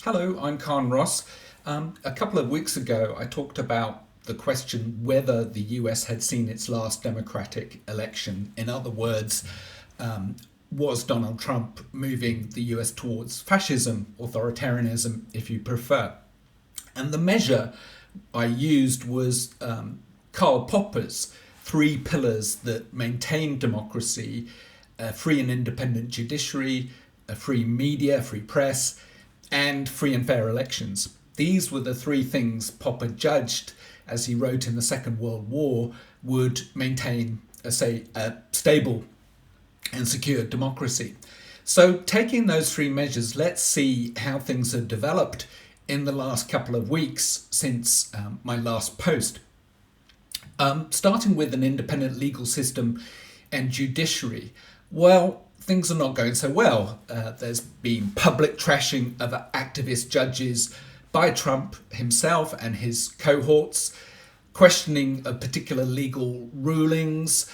Hello, I'm Khan Ross. A couple of weeks ago, I talked about the question whether the US had seen its last democratic election. In other words, was Donald Trump moving the US towards fascism, authoritarianism, if you prefer? And the measure I used was Karl Popper's three pillars that maintain democracy: a free and independent judiciary, a free media, free press, and free and fair elections. These were the three things Popper judged, as he wrote in the Second World War, would maintain, a stable and secure democracy. So, taking those three measures, let's see how things have developed in the last couple of weeks since my last post. Starting with an independent legal system and judiciary, well, things are not going so well. There's been public trashing of activist judges by Trump himself and his cohorts, questioning of particular legal rulings,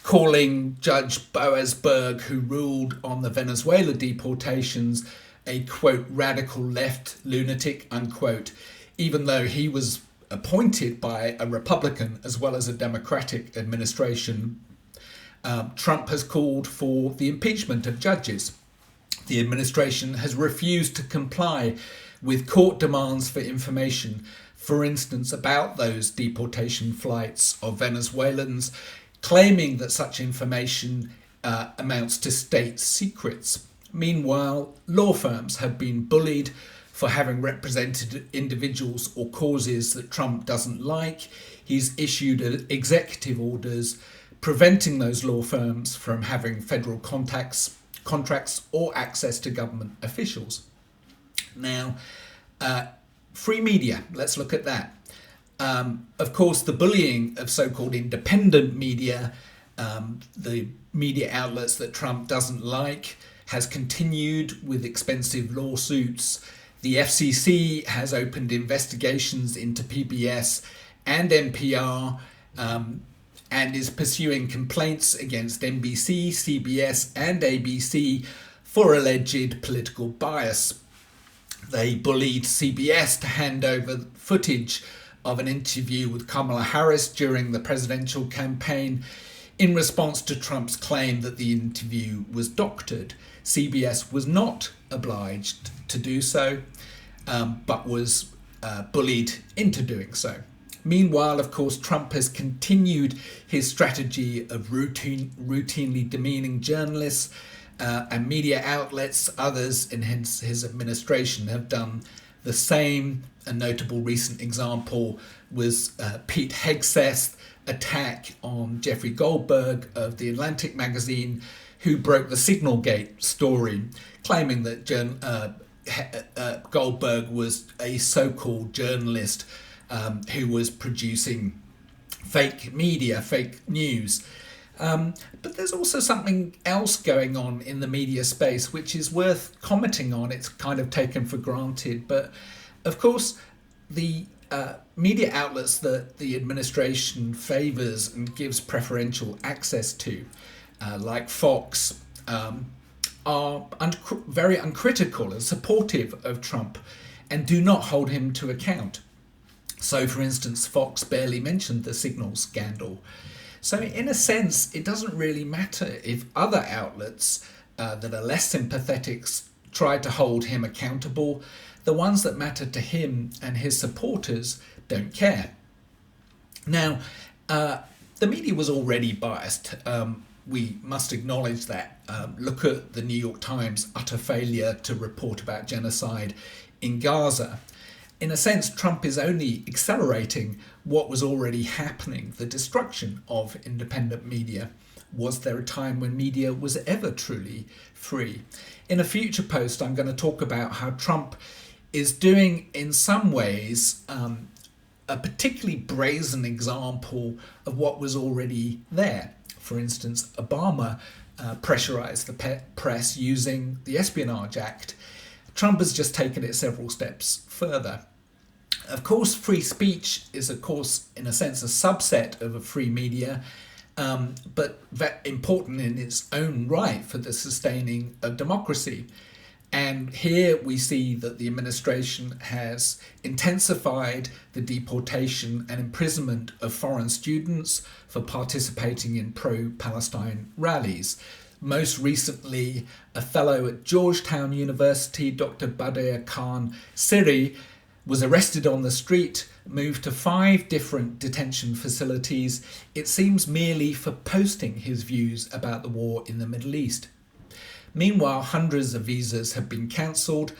calling Judge Boasberg, who ruled on the Venezuela deportations, a quote radical left lunatic unquote, even though he was appointed by a Republican as well as a Democratic administration. Trump has called for the impeachment of judges. The administration has refused to comply with court demands for information, for instance, about those deportation flights of Venezuelans, claiming that such information amounts to state secrets. Meanwhile, law firms have been bullied for having represented individuals or causes that Trump doesn't like. He's issued executive orders preventing those law firms from having federal contracts or access to government officials. Now, free media, let's look at that. Of course, the bullying of so-called independent media, the media outlets that Trump doesn't like, has continued with expensive lawsuits. The FCC has opened investigations into PBS and NPR, and is pursuing complaints against NBC, CBS, and ABC for alleged political bias. They bullied CBS to hand over footage of an interview with Kamala Harris during the presidential campaign in response to Trump's claim that the interview was doctored. CBS was not obliged to do so, but was bullied into doing so. Meanwhile, of course, Trump has continued his strategy of routinely demeaning journalists and media outlets. Others in his administration have done the same. A notable recent example was Pete Hegseth's attack on Jeffrey Goldberg of The Atlantic magazine, who broke the Signalgate story, claiming that Goldberg was a so-called journalist who was producing fake media, fake news. But there's also something else going on in the media space which is worth commenting on. It's kind of taken for granted. But of course, the media outlets that the administration favours and gives preferential access to, like Fox, are very uncritical and supportive of Trump and do not hold him to account. So, for instance, Fox barely mentioned the Signal scandal. So, in a sense, it doesn't really matter if other outlets that are less sympathetic try to hold him accountable. The ones that matter to him and his supporters don't care. Now, the media was already biased. We must acknowledge that. Look at the New York Times' utter failure to report about genocide in Gaza. In a sense, Trump is only accelerating what was already happening, the destruction of independent media. Was there a time when media was ever truly free? In a future post, I'm going to talk about how Trump is doing, in some ways, a particularly brazen example of what was already there. For instance, Obama pressurized the press using the Espionage Act. Trump has just taken it several steps further. Of course, free speech is, of course, in a sense, a subset of a free media, but important in its own right for the sustaining of democracy. And here we see that the administration has intensified the deportation and imprisonment of foreign students for participating in pro-Palestine rallies. Most recently, a fellow at Georgetown University, Dr. Badr Khan Siri, was arrested on the street, moved to 5 different detention facilities, it seems merely for posting his views about the war in the Middle East. Meanwhile, hundreds of visas have been cancelled.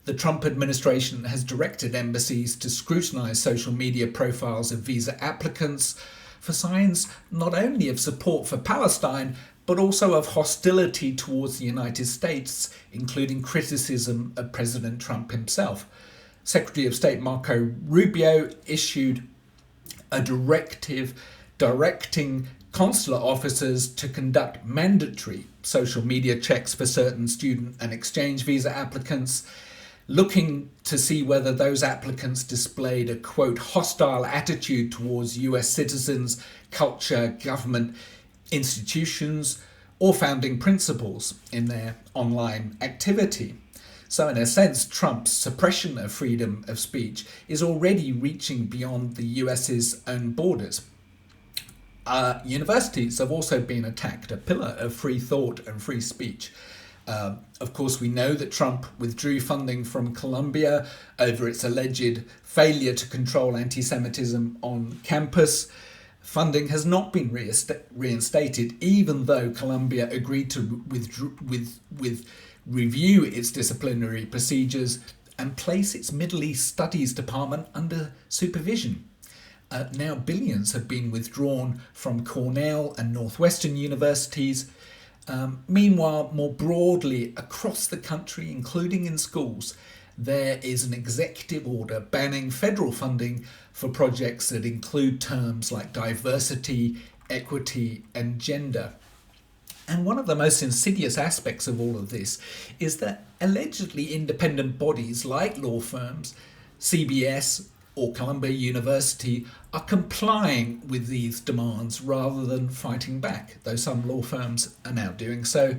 The Trump administration has directed embassies to scrutinise social media profiles of visa applicants for signs not only of support for Palestine, but also of hostility towards the United States, including criticism of President Trump himself. Secretary of State Marco Rubio issued a directive directing consular officers to conduct mandatory social media checks for certain student and exchange visa applicants, looking to see whether those applicants displayed a, quote, hostile attitude towards US citizens, culture, government, institutions, or founding principles in their online activity. So in a sense, Trump's suppression of freedom of speech is already reaching beyond the US's own borders. Universities have also been attacked, a pillar of free thought and free speech. Of course, we know that Trump withdrew funding from Columbia over its alleged failure to control anti-Semitism on campus. Funding has not been reinstated, even though Columbia agreed to review its disciplinary procedures and place its Middle East Studies Department under supervision. Now billions have been withdrawn from Cornell and Northwestern universities. Meanwhile, more broadly across the country, including in schools, there is an executive order banning federal funding for projects that include terms like diversity, equity, and gender. And one of the most insidious aspects of all of this is that allegedly independent bodies like law firms, CBS, or Columbia University are complying with these demands rather than fighting back, though some law firms are now doing so.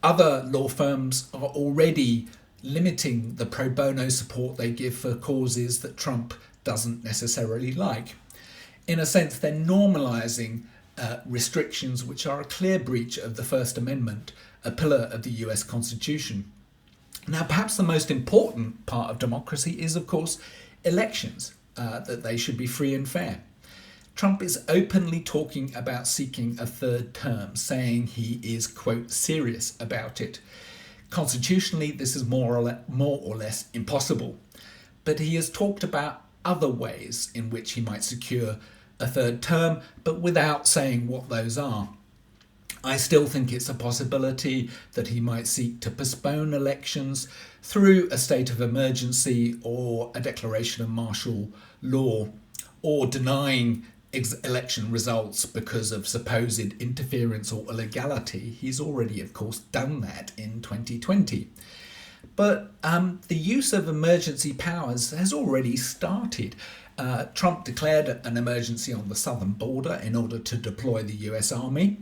Other law firms are already limiting the pro bono support they give for causes that Trump doesn't necessarily like. In a sense, they're normalising restrictions which are a clear breach of the First Amendment, a pillar of the US Constitution. Now, perhaps the most important part of democracy is, of course, elections, that they should be free and fair. Trump is openly talking about seeking a third term, saying he is, quote, serious about it. Constitutionally, this is more or less impossible, but he has talked about other ways in which he might secure a third term, but without saying what those are. I still think it's a possibility that he might seek to postpone elections through a state of emergency or a declaration of martial law, or denying election results because of supposed interference or illegality. He's already, of course, done that in 2020. But the use of emergency powers has already started. Trump declared an emergency on the southern border in order to deploy the US Army,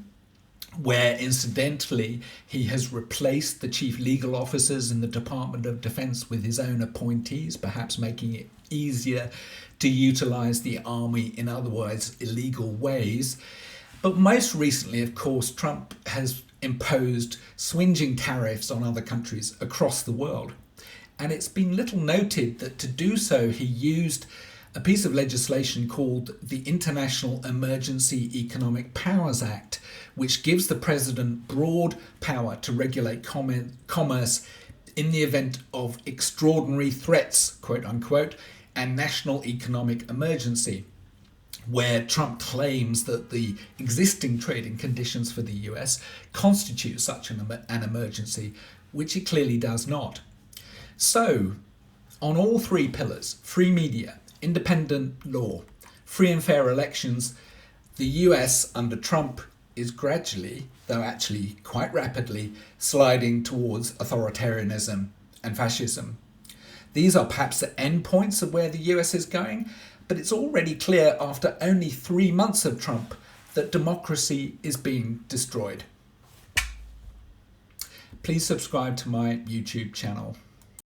where incidentally he has replaced the chief legal officers in the Department of Defense with his own appointees, perhaps making it easier to utilize the army in otherwise illegal ways. But most recently, of course, Trump has imposed swingeing tariffs on other countries across the world. And it's been little noted that to do so, he used a piece of legislation called the International Emergency Economic Powers Act, which gives the president broad power to regulate commerce in the event of extraordinary threats, quote unquote, and national economic emergency, where Trump claims that the existing trading conditions for the US constitute such an emergency, which it clearly does not. So, on all 3 pillars, free media, independent law, free and fair elections, the US under Trump is gradually, though actually quite rapidly, sliding towards authoritarianism and fascism. These are perhaps the endpoints of where the US is going, but it's already clear after only 3 months of Trump that democracy is being destroyed. please subscribe to my YouTube channel.